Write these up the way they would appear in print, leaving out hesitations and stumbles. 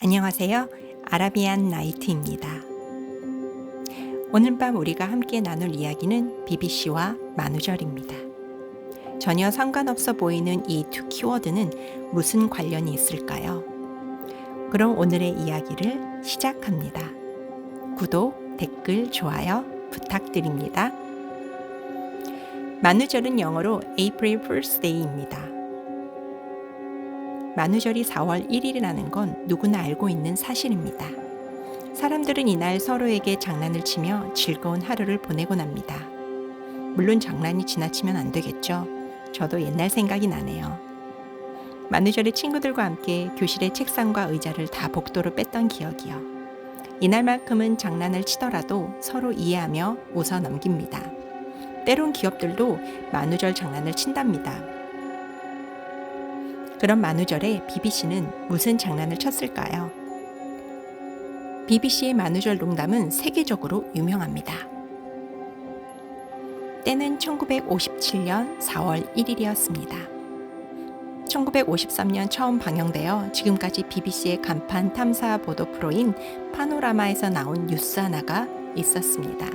안녕하세요. 아라비안 나이트입니다. 오늘 밤 우리가 함께 나눌 이야기는 BBC와 만우절입니다. 전혀 상관없어 보이는 이 두 키워드는 무슨 관련이 있을까요? 그럼 오늘의 이야기를 시작합니다. 구독, 댓글, 좋아요 부탁드립니다. 만우절은 영어로 April Fool's Day입니다. 만우절이 4월 1일이라는 건 누구나 알고 있는 사실입니다. 사람들은 이날 서로에게 장난을 치며 즐거운 하루를 보내곤 합니다. 물론 장난이 지나치면 안 되겠죠. 저도 옛날 생각이 나네요. 만우절에 친구들과 함께 교실의 책상과 의자를 다 복도로 뺐던 기억이요. 이날만큼은 장난을 치더라도 서로 이해하며 웃어 넘깁니다. 때론 기업들도 만우절 장난을 친답니다. 그럼 만우절에 BBC는 무슨 장난을 쳤을까요? BBC의 만우절 농담은 세계적으로 유명합니다. 때는 1957년 4월 1일이었습니다. 1953년 처음 방영되어 지금까지 BBC의 간판 탐사 보도 프로인 파노라마에서 나온 뉴스 하나가 있었습니다.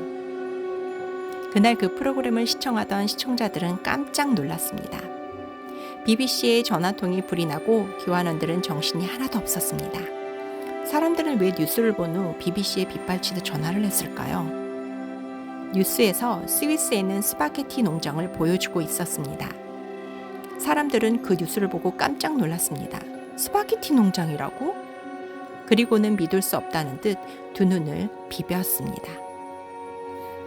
그날 그 프로그램을 시청하던 시청자들은 깜짝 놀랐습니다. BBC의 전화통이 불이 나고 교환원들은 정신이 하나도 없었습니다. 사람들은 왜 뉴스를 본 후 BBC에 빗발치듯 전화를 했을까요? 뉴스에서 스위스에 있는 스파게티 농장을 보여주고 있었습니다. 사람들은 그 뉴스를 보고 깜짝 놀랐습니다. 스파게티 농장이라고? 그리고는 믿을 수 없다는 듯 두 눈을 비볐습니다.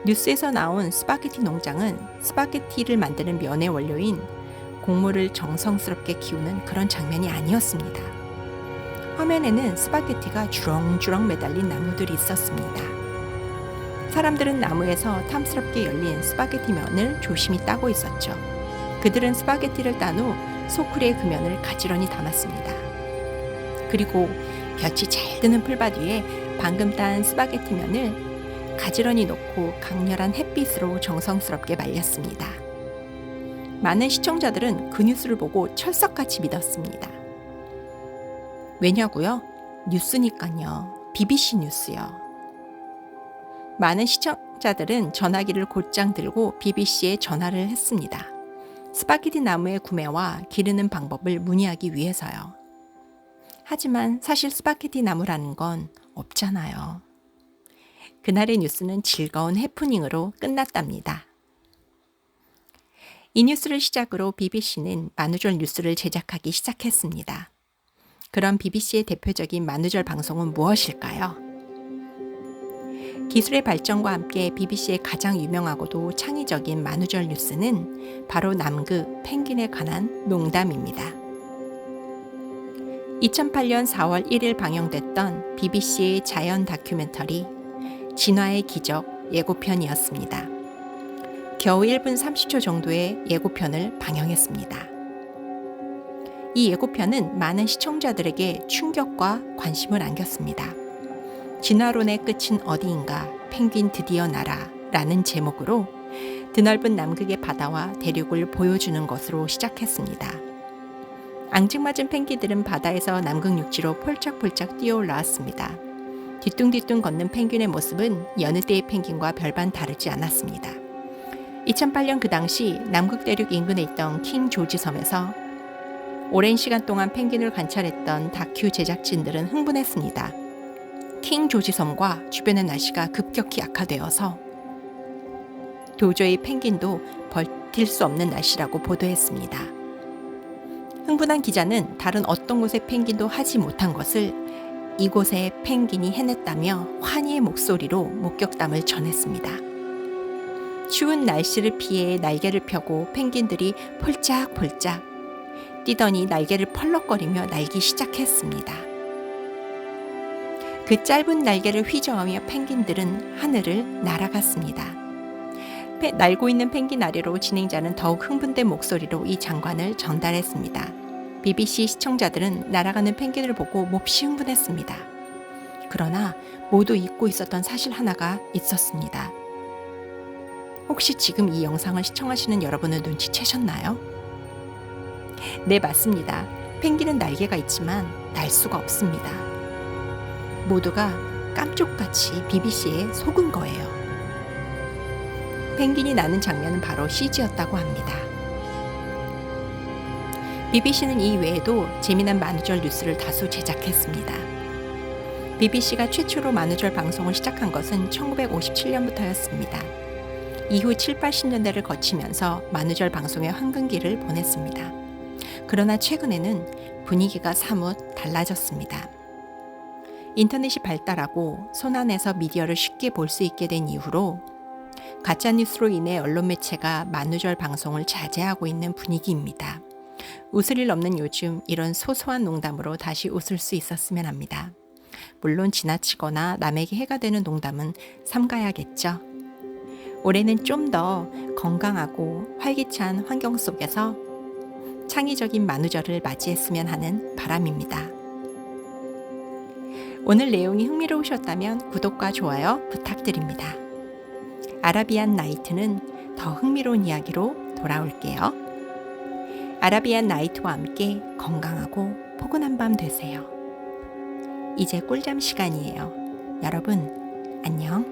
뉴스에서 나온 스파게티 농장은 스파게티를 만드는 면의 원료인 곡물을 정성스럽게 키우는 그런 장면이 아니었습니다. 화면에는 스파게티가 주렁주렁 매달린 나무들이 있었습니다. 사람들은 나무에서 탐스럽게 열린 스파게티 면을 조심히 따고 있었죠. 그들은 스파게티를 딴 후 소쿠리에 그 면을 가지런히 담았습니다. 그리고 볕이 잘 드는 풀밭 위에 방금 딴 스파게티 면을 가지런히 놓고 강렬한 햇빛으로 정성스럽게 말렸습니다. 많은 시청자들은 그 뉴스를 보고 철석같이 믿었습니다. 왜냐고요? 뉴스니까요. BBC 뉴스요. 많은 시청자들은 전화기를 곧장 들고 BBC에 전화를 했습니다. 스파게티 나무의 구매와 기르는 방법을 문의하기 위해서요. 하지만 사실 스파게티 나무라는 건 없잖아요. 그날의 뉴스는 즐거운 해프닝으로 끝났답니다. 이 뉴스를 시작으로 BBC는 만우절 뉴스를 제작하기 시작했습니다. 그럼 BBC의 대표적인 만우절 방송은 무엇일까요? 기술의 발전과 함께 BBC의 가장 유명하고도 창의적인 만우절 뉴스는 바로 남극 펭귄에 관한 농담입니다. 2008년 4월 1일 방영됐던 BBC의 자연 다큐멘터리 진화의 기적 예고편이었습니다. 겨우 1분 30초 정도의 예고편을 방영했습니다. 이 예고편은 많은 시청자들에게 충격과 관심을 안겼습니다. 진화론의 끝은 어디인가 펭귄 드디어 날아 라는 제목으로 드넓은 남극의 바다와 대륙을 보여주는 것으로 시작했습니다. 앙증맞은 펭귄들은 바다에서 남극 육지로 폴짝폴짝 뛰어올라왔습니다. 뒤뚱뒤뚱 걷는 펭귄의 모습은 여느 때의 펭귄과 별반 다르지 않았습니다. 2008년 그 당시 남극 대륙 인근에 있던 킹 조지 섬에서 오랜 시간 동안 펭귄을 관찰했던 다큐 제작진들은 흥분했습니다. 킹 조지 섬과 주변의 날씨가 급격히 악화되어서 도저히 펭귄도 버틸 수 없는 날씨라고 보도했습니다. 흥분한 기자는 다른 어떤 곳의 펭귄도 하지 못한 것을 이곳의 펭귄이 해냈다며 환희의 목소리로 목격담을 전했습니다. 추운 날씨를 피해 날개를 펴고 펭귄들이 폴짝폴짝 뛰더니 날개를 펄럭거리며 날기 시작했습니다. 그 짧은 날개를 휘저으며 펭귄들은 하늘을 날아갔습니다. 날고 있는 펭귄 아래로 진행자는 더욱 흥분된 목소리로 이 장관을 전달했습니다. BBC 시청자들은 날아가는 펭귄을 보고 몹시 흥분했습니다. 그러나 모두 잊고 있었던 사실 하나가 있었습니다. 혹시 지금 이 영상을 시청하시는 여러분은 눈치채셨나요? 네, 맞습니다. 펭귄은 날개가 있지만 날 수가 없습니다. 모두가 깜쪽같이 BBC에 속은 거예요. 펭귄이 나는 장면은 바로 CG였다고 합니다. BBC는 이 외에도 재미난 만우절 뉴스를 다수 제작했습니다. BBC가 최초로 만우절 방송을 시작한 것은 1957년부터였습니다. 이후 7, 80년대를 거치면서 만우절 방송의 황금기를 보냈습니다. 그러나 최근에는 분위기가 사뭇 달라졌습니다. 인터넷이 발달하고 손안에서 미디어를 쉽게 볼 수 있게 된 이후로 가짜뉴스로 인해 언론 매체가 만우절 방송을 자제하고 있는 분위기입니다. 웃을 일 없는 요즘 이런 소소한 농담으로 다시 웃을 수 있었으면 합니다. 물론 지나치거나 남에게 해가 되는 농담은 삼가야겠죠. 올해는 좀 더 건강하고 활기찬 환경 속에서 창의적인 만우절을 맞이했으면 하는 바람입니다. 오늘 내용이 흥미로우셨다면 구독과 좋아요 부탁드립니다. 아라비안 나이트는 더 흥미로운 이야기로 돌아올게요. 아라비안 나이트와 함께 건강하고 포근한 밤 되세요. 이제 꿀잠 시간이에요. 여러분, 안녕.